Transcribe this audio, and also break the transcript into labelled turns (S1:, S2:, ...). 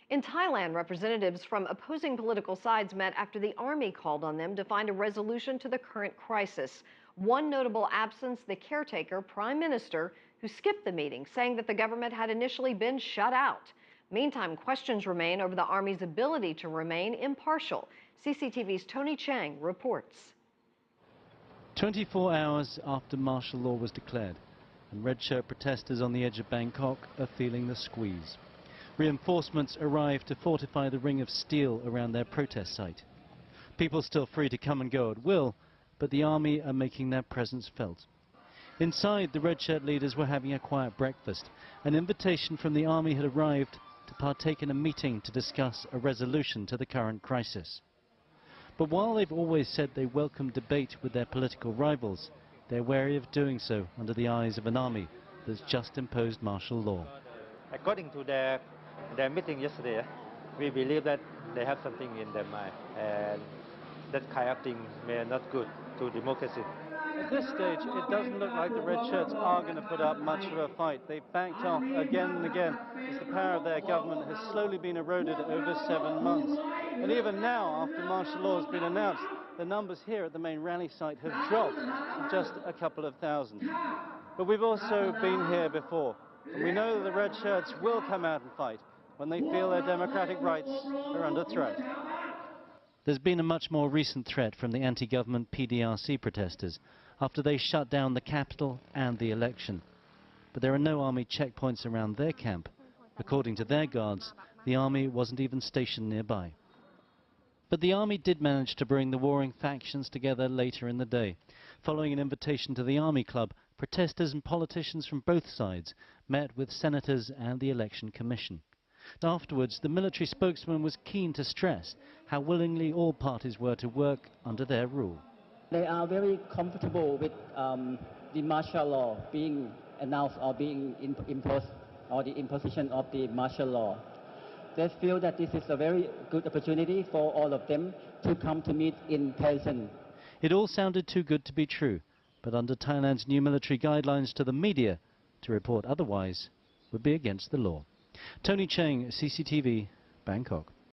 S1: In Thailand, representatives from opposing political sides met after the army called on them to find a resolution to the current crisis. One notable absence, the caretaker prime minister, who skipped the meeting, saying that the government had initially been shut out. Meantime, questions remain over the army's ability to remain impartial. CCTV's Tony Chang reports.
S2: 24 hours after martial law was declared, and red shirt protesters on the edge of Bangkok are feeling the squeeze. Reinforcements arrived to fortify the ring of steel around their protest site. People still free to come and go at will, but the army are making their presence felt. Inside, the red shirt leaders were having a quiet breakfast. An invitation from the army had arrived to partake in a meeting to discuss a resolution to the current crisis. But while they've always said they welcome debate with their political rivals, they're wary of doing so under the eyes of an army that's just imposed martial law.
S3: According to their meeting yesterday, we believe that they have something in their mind, and that kind of thing may not good to democracy.
S2: At this stage, it doesn't look like the red shirts are going to put up much of a fight. They've backed off again and again as the power of their government has slowly been eroded over 7 months. And even now, after martial law has been announced, the numbers here at the main rally site have dropped to just a couple of thousand. But we've also been here before, and we know that the red shirts will come out and fight when they feel their democratic rights are under threat. There's been a much more recent threat from the anti-government PDRC protesters after they shut down the capital and the election. But there are no army checkpoints around their camp. According to their guards, the army wasn't even stationed nearby. But the army did manage to bring the warring factions together later in the day. Following an invitation to the Army Club, protesters and politicians from both sides met with senators and the Election Commission. Afterwards, the military spokesman was keen to stress how willingly all parties were to work under their rule.
S4: They are very comfortable with the martial law being announced or being imposed, or the imposition of the martial law. They feel that this is a very good opportunity for all of them to come to meet in person.
S2: It all sounded too good to be true, but under Thailand's new military guidelines to the media, to report otherwise would be against the law. Tony Chang, CCTV, Bangkok.